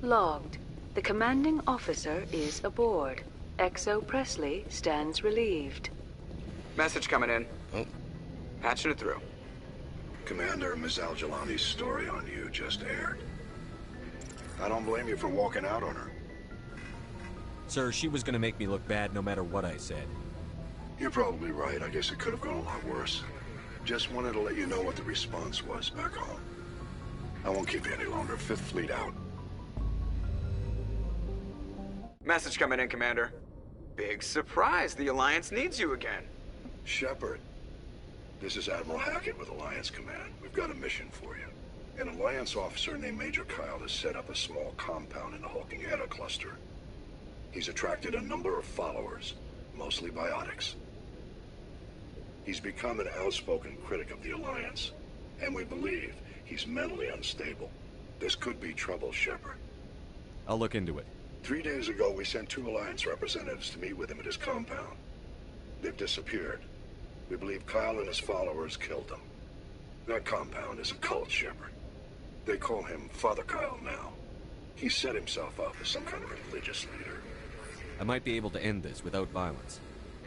Logged. The commanding officer is aboard. XO Presley stands relieved. Message coming in. Oh. Patching it through. Commander, Ms. Al-Jalani's story on you just aired. I don't blame you for walking out on her. Sir, she was gonna make me look bad no matter what I said. You're probably right. I guess it could have gone a lot worse. Just wanted to let you know what the response was back home. I won't keep you any longer. Fifth Fleet out. Message coming in, Commander. Big surprise. The Alliance needs you again. Shepard, this is Admiral Hackett with Alliance Command. We've got a mission for you. An Alliance officer named Major Kyle has set up a small compound in the Hulking Eta cluster. He's attracted a number of followers, mostly biotics. He's become an outspoken critic of the Alliance, and we believe he's mentally unstable. This could be trouble, Shepard. I'll look into it. 3 days ago, we sent 2 Alliance representatives to meet with him at his compound. They've disappeared. We believe Kyle and his followers killed them. That compound is a cult, Shepard. They call him Father Kyle now. He set himself up as some kind of religious leader. I might be able to end this without violence.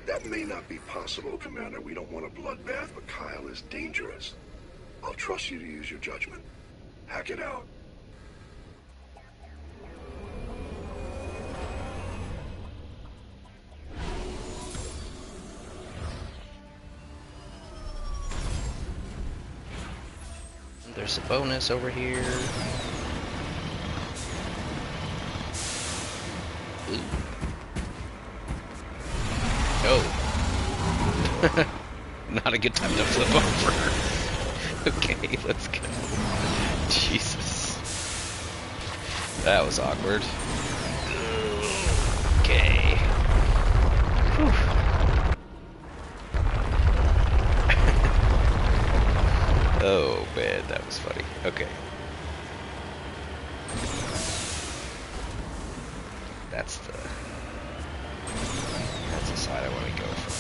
That may not be possible, Commander. We don't want a bloodbath, but Kyle is dangerous. I'll trust you to use your judgment. Hack it out. There's a bonus over here. Ooh. Oh. Not a good time to flip over. Okay, let's go. Jesus. That was awkward. Okay. Whew. Oh man, that was funny. Okay. That's the side I want to go from.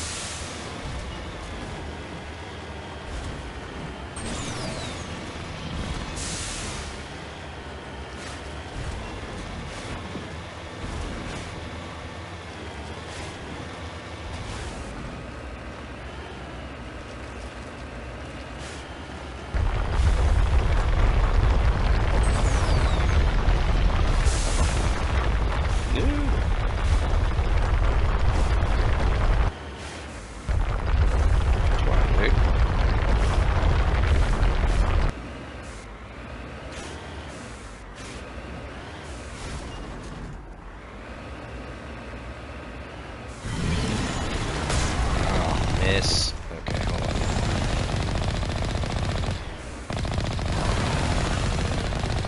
Miss. Okay, hold on.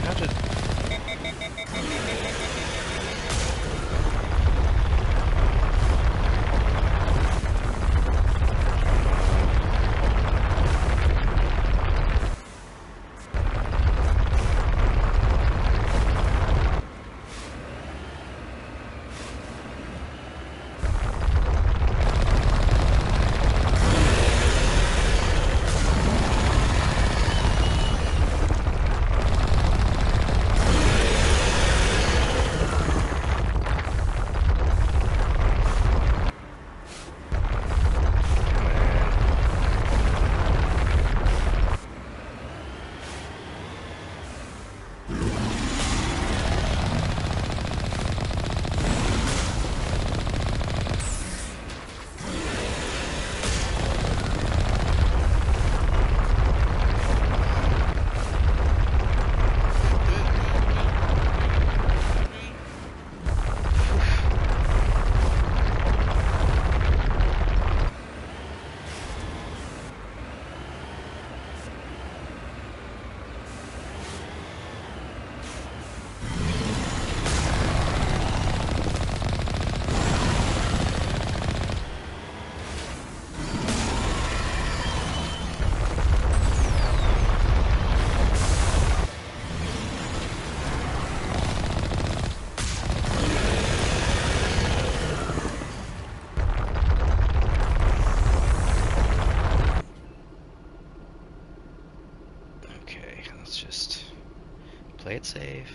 How did... Play it safe.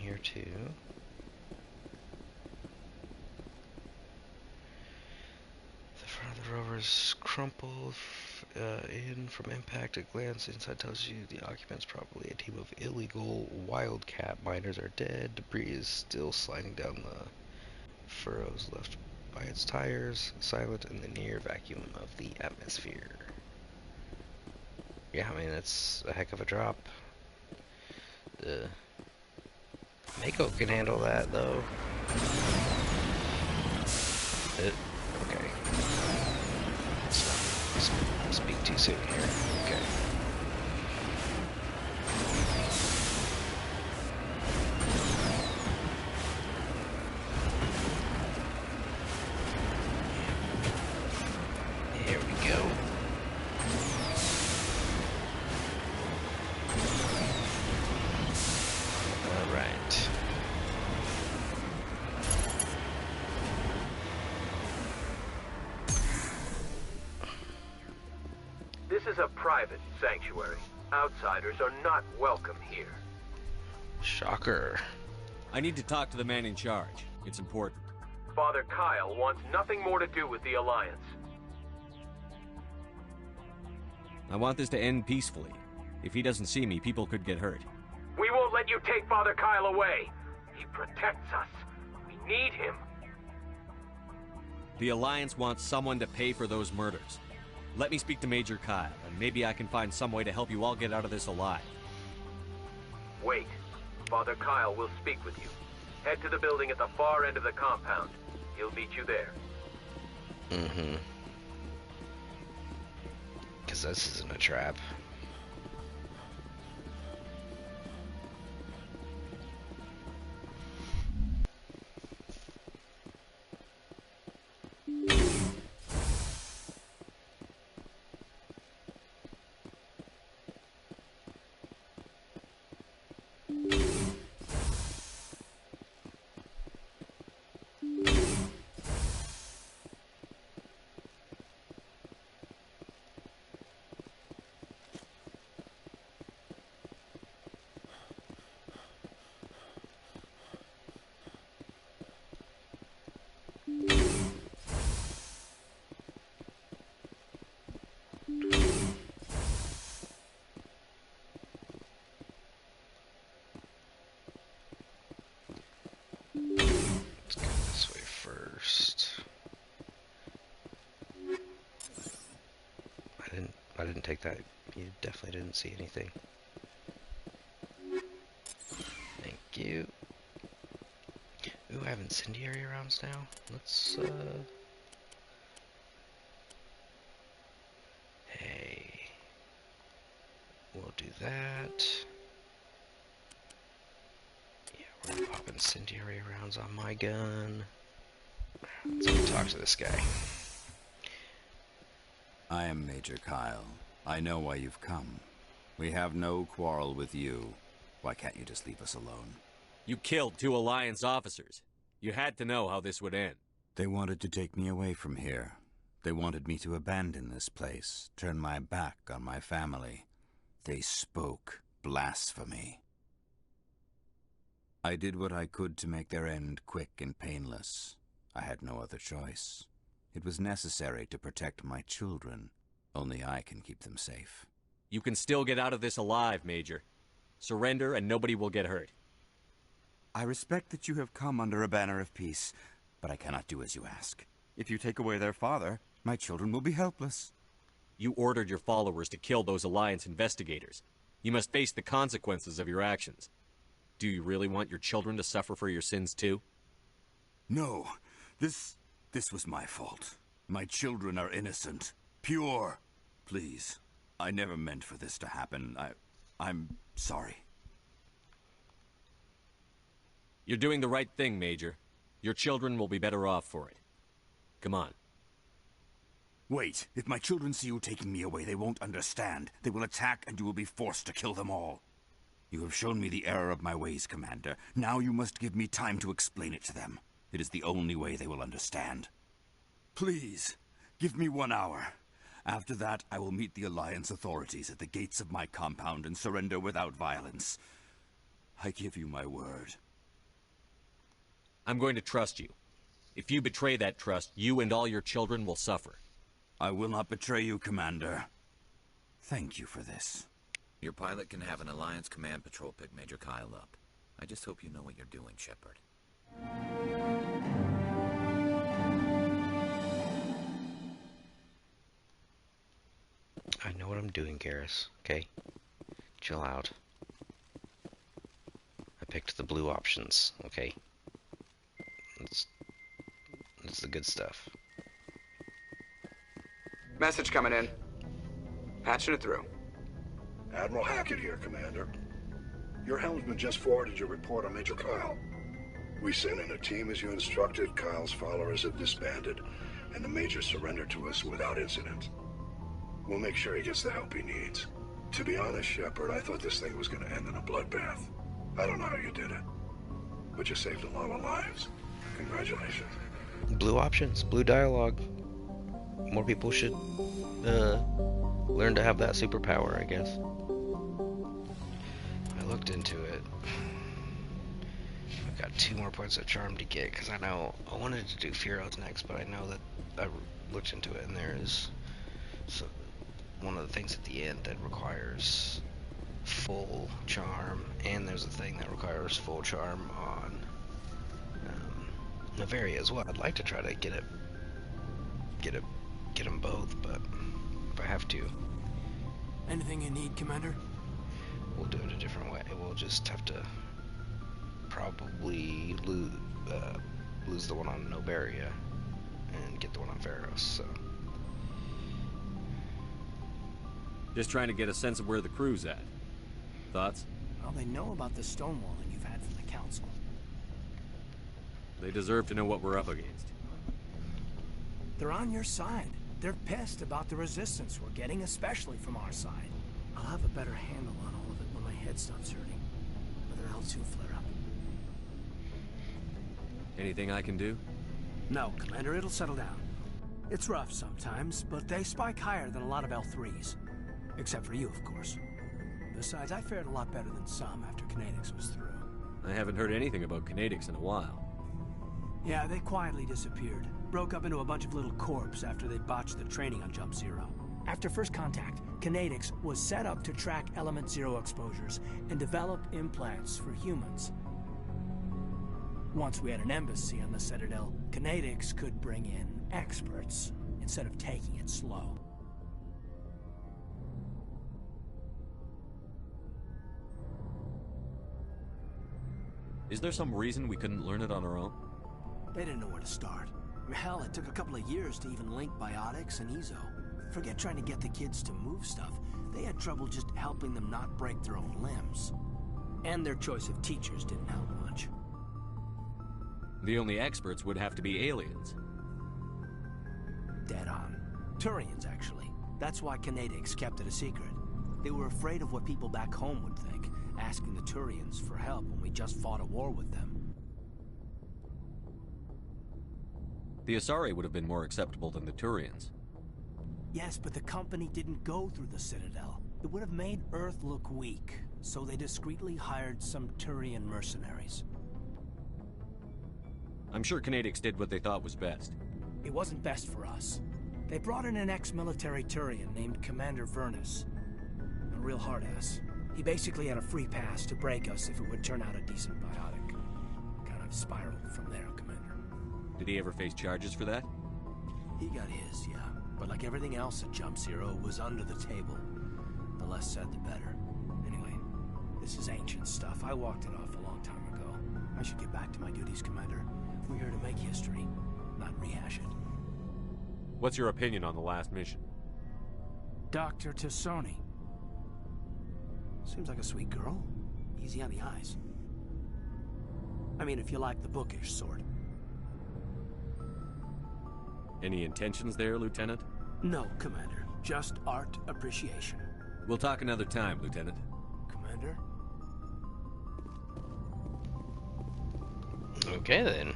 here too. The front of the rover's crumpled in from impact. A glance inside tells you the occupants, probably a team of illegal wildcat miners, are dead. Debris is still sliding down the furrows left by its tires, silent in the near vacuum of the atmosphere. Yeah, I mean, it's a heck of a drop. The Mako can handle that, though. Okay. Let's not speak too soon here. Okay. Here we go. All right. This is a private sanctuary. Outsiders are not welcome here. Shocker. I need to talk to the man in charge. It's important. Father Kyle wants nothing more to do with the Alliance. I want this to end peacefully. If he doesn't see me, people could get hurt. We won't let you take Father Kyle away. He protects us. We need him. The Alliance wants someone to pay for those murders. Let me speak to Major Kyle, and maybe I can find some way to help you all get out of this alive. Wait. Father Kyle will speak with you. Head to the building at the far end of the compound. He'll meet you there. Mm-hmm. Because this isn't a trap. Let's go this way first. I didn't take that. You definitely didn't see anything. Thank you. Ooh, I have incendiary rounds now. Let's hey. We'll do that. Yeah, we're gonna pop incendiary rounds on my gun. Let's go talk to this guy. I am Major Kyle. I know why you've come. We have no quarrel with you. Why can't you just leave us alone? You killed 2 Alliance officers. You had to know how this would end. They wanted to take me away from here. They wanted me to abandon this place, turn my back on my family. They spoke blasphemy. I did what I could to make their end quick and painless. I had no other choice. It was necessary to protect my children. Only I can keep them safe. You can still get out of this alive, Major. Surrender and nobody will get hurt. I respect that you have come under a banner of peace, but I cannot do as you ask. If you take away their father, my children will be helpless. You ordered your followers to kill those Alliance investigators. You must face the consequences of your actions. Do you really want your children to suffer for your sins too? No, this was my fault. My children are innocent, pure. Please, I never meant for this to happen. I'm sorry. You're doing the right thing, Major. Your children will be better off for it. Come on. Wait, if my children see you taking me away, they won't understand. They will attack and you will be forced to kill them all. You have shown me the error of my ways, Commander. Now you must give me time to explain it to them. It is the only way they will understand. Please, give me 1 hour. After that, I will meet the Alliance authorities at the gates of my compound and surrender without violence. I give you my word. I'm going to trust you. If you betray that trust, you and all your children will suffer. I will not betray you, Commander. Thank you for this. Your pilot can have an Alliance Command Patrol pick Major Kyle up. I just hope you know what you're doing, Shepard. I know what I'm doing, Garrus. Okay? Chill out. I picked the blue options, okay? That's the good stuff. Message coming in. Patching it through. Admiral Hackett here, Commander. Your helmsman just forwarded your report on Major Kyle. We sent in a team as you instructed. Kyle's followers have disbanded, and the Major surrendered to us without incident. We'll make sure he gets the help he needs. To be honest, Shepard, I thought this thing was going to end in a bloodbath. I don't know how you did it, but you saved a lot of lives. Congratulations. Blue options, blue dialogue. More people should learn to have that superpower, I guess. I looked into it. I've got 2 more points of charm to get, because I know I wanted to do Fear Oath next, but I know that I looked into it, and there is one of the things at the end that requires full charm, and there's a thing that requires full charm on Navaria as well. I'd like to try to get them both, but if I have to, Anything you need, Commander? we'll do it a different way. We'll just have to probably lose the one on Novaria and get the one on Varos. So Just trying to get a sense of where the crew's at. Thoughts? Well, they know about the stonewalling you've had from the Council. They deserve to know what we're up against. They're on your side. They're pissed about the resistance we're getting, especially from our side. I'll have a better handle on all of it when my head stops hurting. Whether else will flare up. Anything I can do? No, Commander, it'll settle down. It's rough sometimes, but they spike higher than a lot of L3s. Except for you, of course. Besides, I fared a lot better than some after Kinetics was through. I haven't heard anything about Kinetics in a while. Yeah, they quietly disappeared. Broke up into a bunch of little corps after they botched the training on Jump Zero. After first contact, Kinetics was set up to track Element Zero exposures and develop implants for humans. Once we had an embassy on the Citadel, Kinetics could bring in experts instead of taking it slow. Is there some reason we couldn't learn it on our own? They didn't know where to start. Hell, it took a couple of years to even link Biotics and Ezo. Forget trying to get the kids to move stuff. They had trouble just helping them not break their own limbs. And their choice of teachers didn't help much. The only experts would have to be aliens. Dead on. Turians, actually. That's why Kinetics kept it a secret. They were afraid of what people back home would think, asking the Turians for help when we just fought a war with them. The Asari would have been more acceptable than the Turians. Yes, but the company didn't go through the Citadel. It would have made Earth look weak, so they discreetly hired some Turian mercenaries. I'm sure Kinetics did what they thought was best. It wasn't best for us. They brought in an ex-military Turian named Commander Vernus. A real hard-ass. He basically had a free pass to break us if it would turn out a decent biotic. Kind of spiraled from there, Commander. Did he ever face charges for that? He got his, yeah. But like everything else at Jump Zero, it was under the table. The less said, the better. Anyway, this is ancient stuff. I walked it off a long time ago. I should get back to my duties, Commander. We're here to make history, not rehash it. What's your opinion on the last mission? Dr. Tassoni. Seems like a sweet girl. Easy on the eyes. I mean, if you like the bookish sort. Any intentions there, Lieutenant? No, Commander. Just art appreciation. We'll talk another time, Lieutenant. Commander? okay then.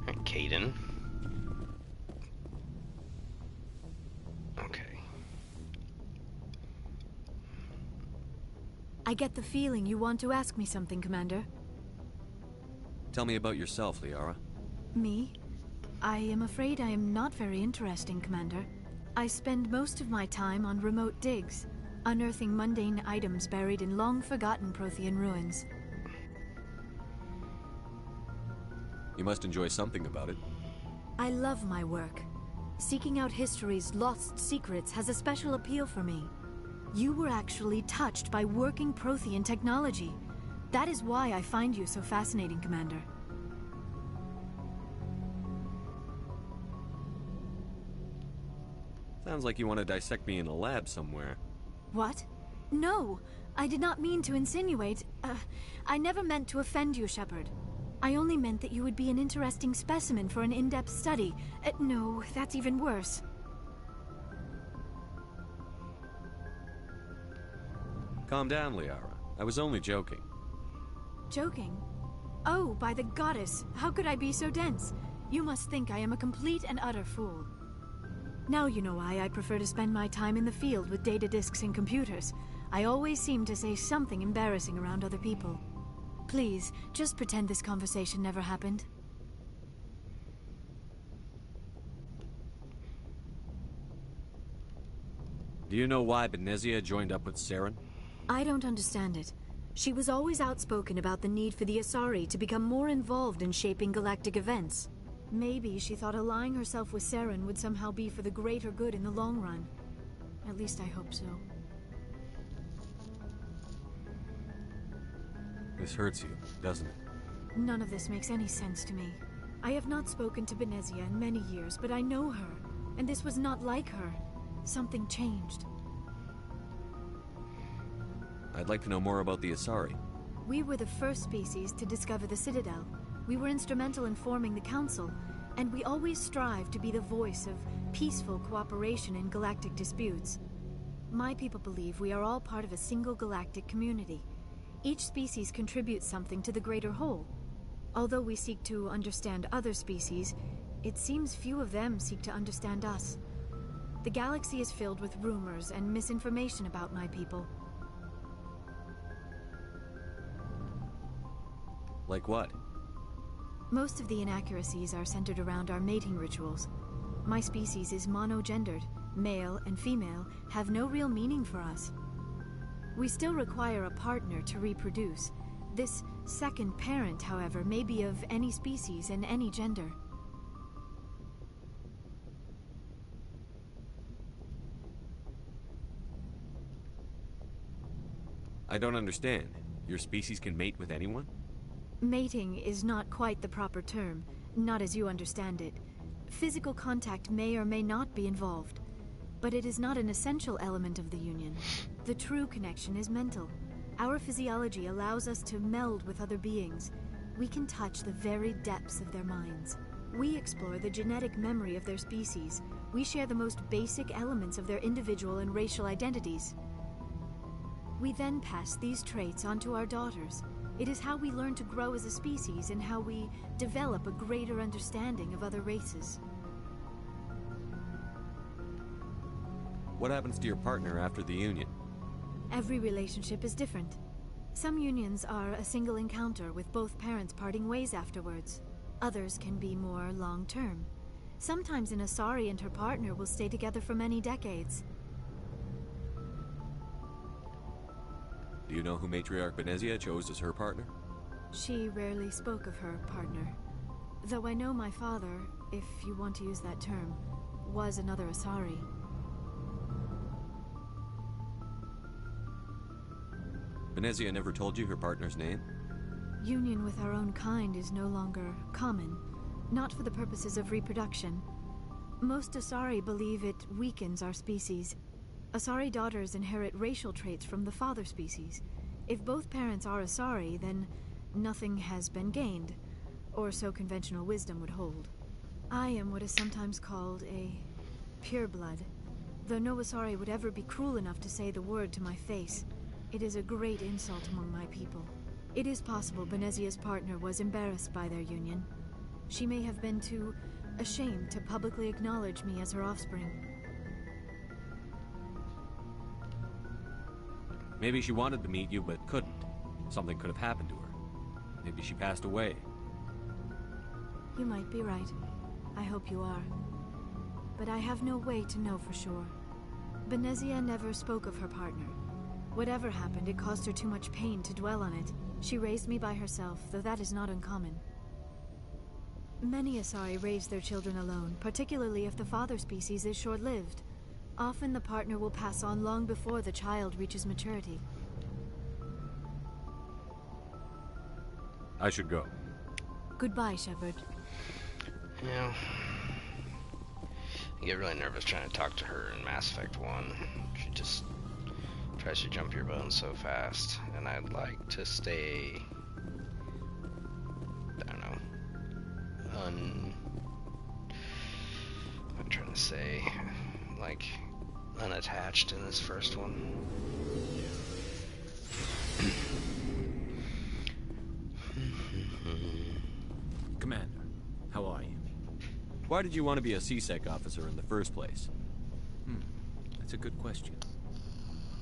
Alright, Caden. Okay. I get the feeling you want to ask me something, Commander. Tell me about yourself, Liara. Me? I am afraid I am not very interesting, Commander. I spend most of my time on remote digs, unearthing mundane items buried in long-forgotten Prothean ruins. You must enjoy something about it. I love my work. Seeking out history's lost secrets has a special appeal for me. You were actually touched by working Prothean technology. That is why I find you so fascinating, Commander. Sounds like you want to dissect me in a lab somewhere. What? No, I did not mean to insinuate. I never meant to offend you, Shepard. I only meant that you would be an interesting specimen for an in-depth study. No, that's even worse. Calm down, Liara. I was only joking. Joking? Oh, by the goddess, how could I be so dense? You must think I am a complete and utter fool. Now you know why I prefer to spend my time in the field with data disks and computers. I always seem to say something embarrassing around other people. Please, just pretend this conversation never happened. Do you know why Benezia joined up with Saren? I don't understand it. She was always outspoken about the need for the Asari to become more involved in shaping galactic events. Maybe she thought allying herself with Saren would somehow be for the greater good in the long run. At least I hope so. This hurts you, doesn't it? None of this makes any sense to me. I have not spoken to Benezia in many years, but I know her, and this was not like her. Something changed. I'd like to know more about the Asari. We were the first species to discover the Citadel. We were instrumental in forming the Council, and we always strive to be the voice of peaceful cooperation in galactic disputes. My people believe we are all part of a single galactic community. Each species contributes something to the greater whole. Although we seek to understand other species, it seems few of them seek to understand us. The galaxy is filled with rumors and misinformation about my people. Like what? Most of the inaccuracies are centered around our mating rituals. My species is monogendered. Male and female have no real meaning for us. We still require a partner to reproduce. This second parent, however, may be of any species and any gender. I don't understand. Your species can mate with anyone? Mating is not quite the proper term, not as you understand it. Physical contact may or may not be involved, but it is not an essential element of the union. The true connection is mental. Our physiology allows us to meld with other beings. We can touch the very depths of their minds. We explore the genetic memory of their species. We share the most basic elements of their individual and racial identities. We then pass these traits on to our daughters. It is how we learn to grow as a species and how we develop a greater understanding of other races. What happens to your partner after the union? Every relationship is different. Some unions are a single encounter with both parents parting ways afterwards. Others can be more long-term. Sometimes an Asari and her partner will stay together for many decades. Do you know who Matriarch Benezia chose as her partner? She rarely spoke of her partner. Though I know my father, if you want to use that term, was another Asari. Benezia never told you her partner's name? Union with our own kind is no longer common, not for the purposes of reproduction. Most Asari believe it weakens our species. Asari daughters inherit racial traits from the father species. If both parents are Asari, then nothing has been gained, or so conventional wisdom would hold. I am what is sometimes called a pureblood, though no Asari would ever be cruel enough to say the word to my face. It is a great insult among my people. It is possible Benezia's partner was embarrassed by their union. She may have been too ashamed to publicly acknowledge me as her offspring. Maybe she wanted to meet you but couldn't. Something could have happened to her. Maybe she passed away. You might be right. I hope you are. But I have no way to know for sure. Benezia never spoke of her partner. Whatever happened, it caused her too much pain to dwell on it. She raised me by herself, though that is not uncommon. Many Asari raise their children alone, particularly if the father species is short-lived. Often the partner will pass on long before the child reaches maturity. I should go. Goodbye, Shepard. Yeah. I get really nervous trying to talk to her in Mass Effect 1. She just tries to jump your bones so fast, and I'd like to stay, I don't know, what I'm trying to say, like, unattached in this first one. Commander, how are you? Why did you want to be a C-Sec officer in the first place? That's a good question.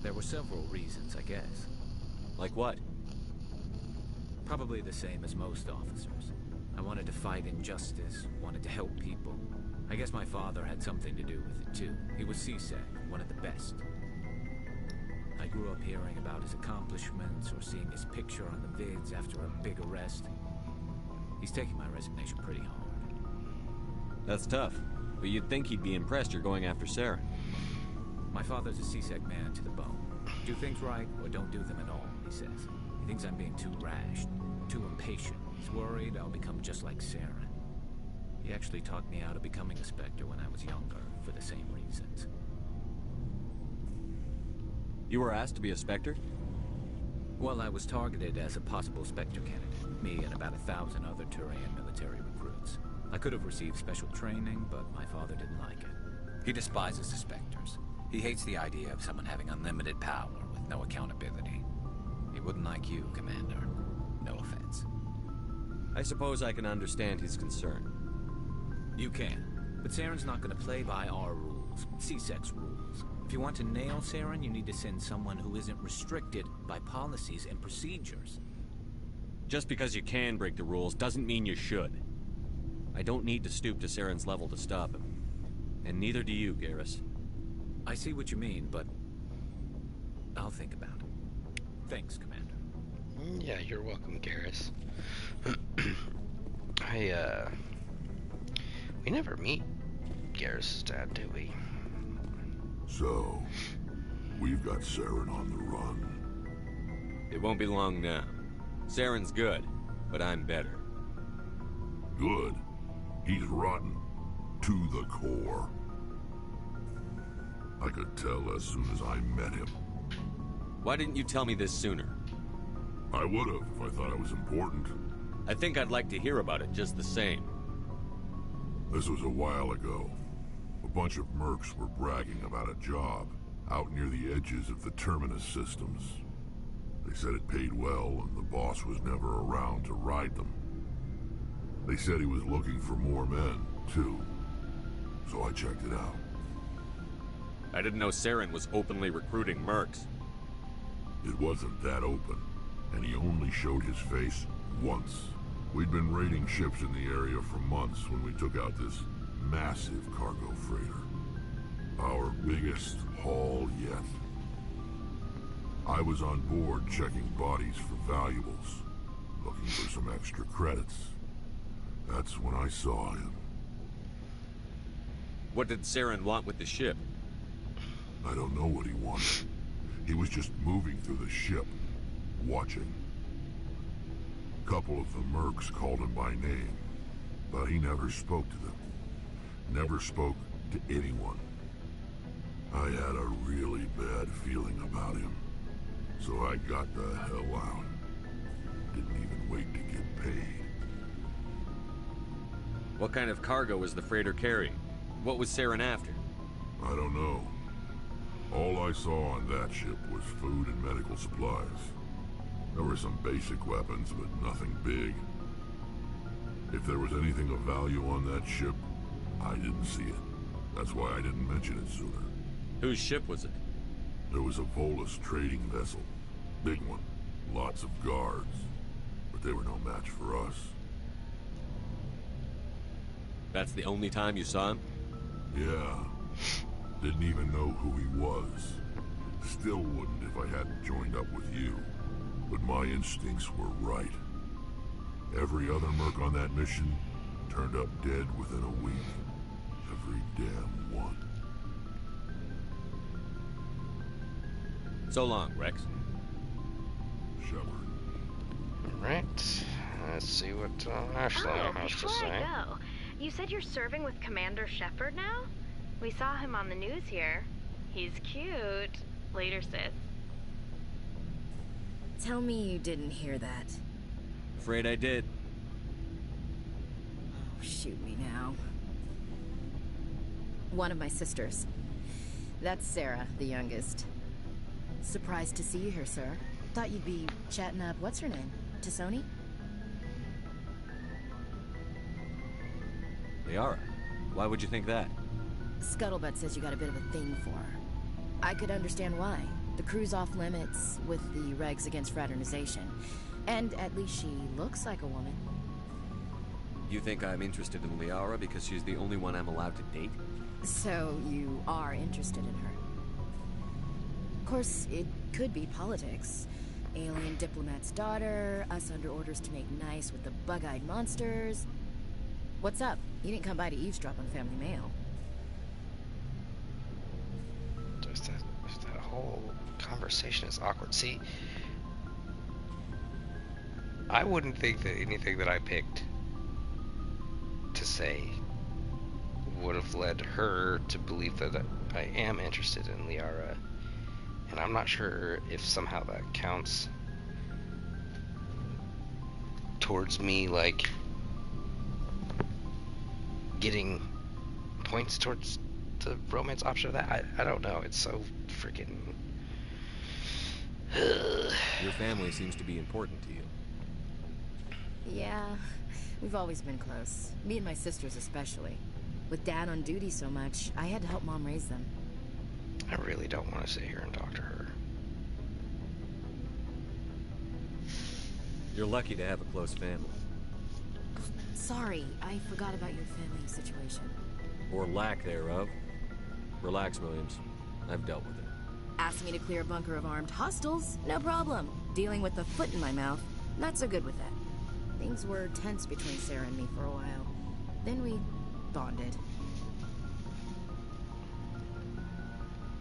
There were several reasons, I guess. Like what? Probably the same as most officers. I wanted to fight injustice, wanted to help people. I guess my father had something to do with it, too. He was C-Sec, one of the best. I grew up hearing about his accomplishments or seeing his picture on the vids after a big arrest. He's taking my resignation pretty hard. That's tough, but you'd think he'd be impressed you're going after Saren. My father's a C-Sec man to the bone. Do things right, or don't do them at all, he says. He thinks I'm being too rash, too impatient. He's worried I'll become just like Saren. He actually talked me out of becoming a Spectre when I was younger, for the same reasons. You were asked to be a Spectre? Well, I was targeted as a possible Spectre candidate. Me and about 1,000 other Turian military recruits. I could have received special training, but my father didn't like it. He despises the Spectres. He hates the idea of someone having unlimited power with no accountability. He wouldn't like you, Commander. No offense. I suppose I can understand his concern. You can, but Saren's not going to play by our rules, C-Sec's rules. If you want to nail Saren, you need to send someone who isn't restricted by policies and procedures. Just because you can break the rules doesn't mean you should. I don't need to stoop to Saren's level to stop him. And neither do you, Garrus. I see what you mean, but I'll think about it. Thanks, Commander. Yeah, you're welcome, Garrus. We never meet Garrus' dad, do we? So, we've got Saren on the run. It won't be long now. Saren's good, but I'm better. Good? He's rotten. To the core. I could tell as soon as I met him. Why didn't you tell me this sooner? I would've if I thought it was important. I think I'd like to hear about it just the same. This was a while ago. A bunch of mercs were bragging about a job out near the edges of the Terminus systems. They said it paid well and the boss was never around to ride them. They said he was looking for more men, too. So I checked it out. I didn't know Saren was openly recruiting mercs. It wasn't that open, and he only showed his face once. We'd been raiding ships in the area for months when we took out this massive cargo freighter. Our biggest haul yet. I was on board checking bodies for valuables, looking for some extra credits. That's when I saw him. What did Saren want with the ship? I don't know what he wanted. He was just moving through the ship, watching. A couple of the mercs called him by name, but he never spoke to them. Never spoke to anyone. I had a really bad feeling about him, so I got the hell out. Didn't even wait to get paid. What kind of cargo was the freighter carrying? What was Saren after? I don't know. All I saw on that ship was food and medical supplies. There were some basic weapons, but nothing big. If there was anything of value on that ship, I didn't see it. That's why I didn't mention it sooner. Whose ship was it? There was a Volus trading vessel. Big one. Lots of guards. But they were no match for us. That's the only time you saw him? Yeah. Didn't even know who he was. Still wouldn't if I hadn't joined up with you. But my instincts were right. Every other merc on that mission turned up dead within a week. Every damn one. So long, Rex. Shepard. Right. Let's see what Ashley has to before say. I go, you said you're serving with Commander Shepard now? We saw him on the news here. He's cute. Later, sis. Tell me you didn't hear that. Afraid I did. Oh, shoot me now. One of my sisters. That's Sarah, the youngest. Surprised to see you here, sir. Thought you'd be chatting up, what's her name? Tassoni? Liara, why would you think that? Scuttlebutt says you got a bit of a thing for her. I could understand why. The crew's off limits with the regs against fraternization. And at least she looks like a woman. You think I'm interested in Liara because she's the only one I'm allowed to date? So you are interested in her. Of course, it could be politics. Alien diplomat's daughter, us under orders to make nice with the bug-eyed monsters. What's up? You didn't come by to eavesdrop on family mail. Just that whole conversation is awkward. See, I wouldn't think that anything that I picked to say would have led her to believe that I am interested in Liara. And I'm not sure if somehow that counts towards me, like, getting points towards the romance option of that. I don't know. It's so freaking... Your family seems to be important to you. Yeah, we've always been close. Me and my sisters especially. With Dad on duty so much, I had to help Mom raise them. I really don't want to sit here and talk to her. You're lucky to have a close family. Sorry, I forgot about your family situation. Or lack thereof. Relax, Williams. I've dealt with it. Asked me to clear a bunker of armed hostiles? No problem. Dealing with the foot in my mouth? Not so good with that. Things were tense between Sarah and me for a while. Then we bonded.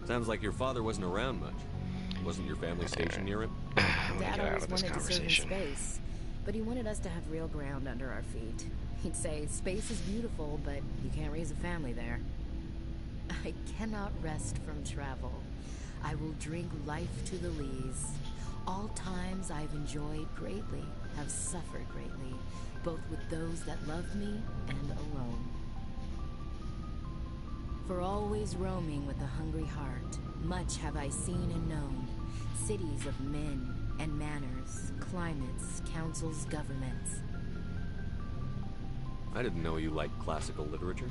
Sounds like your father wasn't around much. Wasn't your family stationed near him? Dad always wanted to serve in space, but he wanted us to have real ground under our feet. He'd say, space is beautiful, but you can't raise a family there. I cannot rest from travel. I will drink life to the lees. All times I've enjoyed greatly, have suffered greatly, both with those that loved me and alone. For always roaming with a hungry heart, much have I seen and known, cities of men and manners, climates, councils, governments. I didn't know you liked classical literature.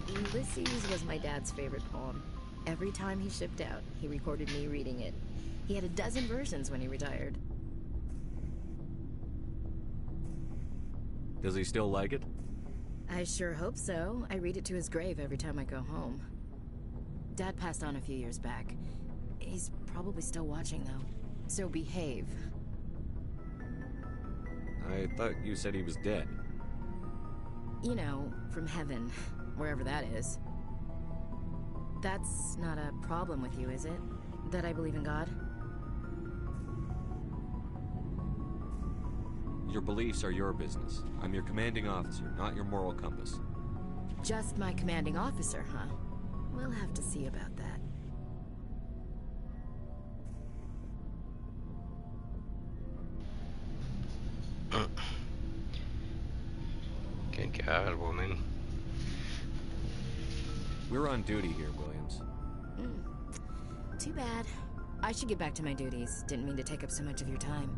Ulysses was my dad's favorite poem. Every time he shipped out, he recorded me reading it. He had a dozen versions when he retired. Does he still like it? I sure hope so. I read it to his grave every time I go home. Dad passed on a few years back. He's probably still watching, though. So behave. I thought you said he was dead. You know, from heaven, wherever that is. That's not a problem with you, is it? That I believe in God? Your beliefs are your business. I'm your commanding officer, not your moral compass. Just my commanding officer, huh? We'll have to see about that. Good God, woman. We're on duty here, Williams. Too bad. I should get back to my duties. Didn't mean to take up so much of your time.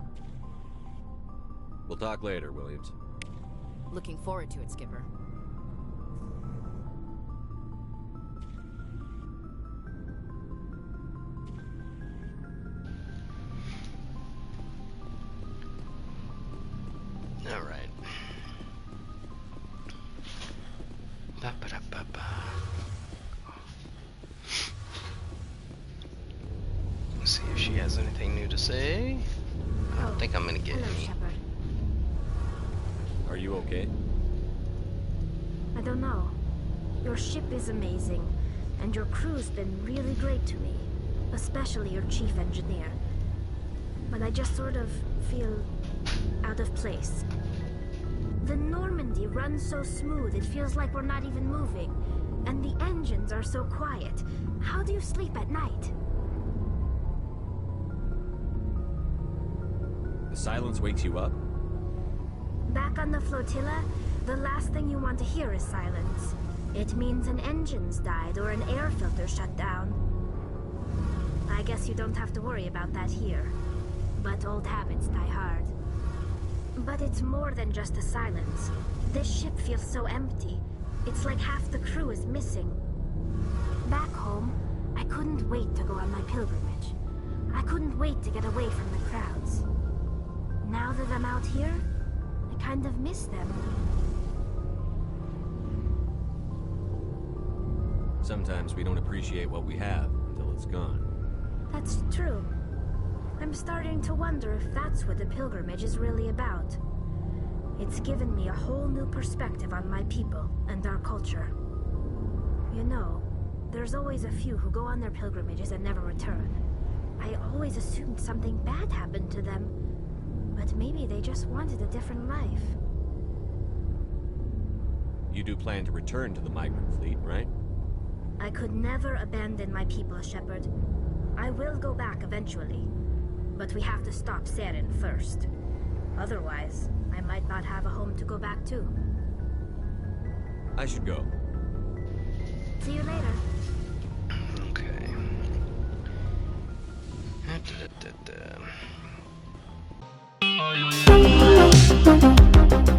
We'll talk later, Williams. Looking forward to it, Skipper. All right. say. I don't think I'm gonna get Hello, any. Shepard. Are you okay? I don't know. Your ship is amazing, and your crew's been really great to me. Especially your chief engineer. But I just sort of feel out of place. The Normandy runs so smooth, it feels like we're not even moving. And the engines are so quiet. How do you sleep at night? The silence wakes you up? Back on the flotilla, the last thing you want to hear is silence. It means an engine's died or an air filter shut down. I guess you don't have to worry about that here. But old habits die hard. But it's more than just the silence. This ship feels so empty. It's like half the crew is missing. Back home, I couldn't wait to go on my pilgrimage. I couldn't wait to get away from the crowds. Now that I'm out here, I kind of miss them. Sometimes we don't appreciate what we have until it's gone. That's true. I'm starting to wonder if that's what the pilgrimage is really about. It's given me a whole new perspective on my people and our culture. You know, there's always a few who go on their pilgrimages and never return. I always assumed something bad happened to them, but maybe they just wanted a different life. You do plan to return to the migrant fleet, right? I could never abandon my people, Shepard. I will go back eventually, but we have to stop Saren first. Otherwise, I might not have a home to go back to. I should go. See you later. Okay. Da, da, da, da.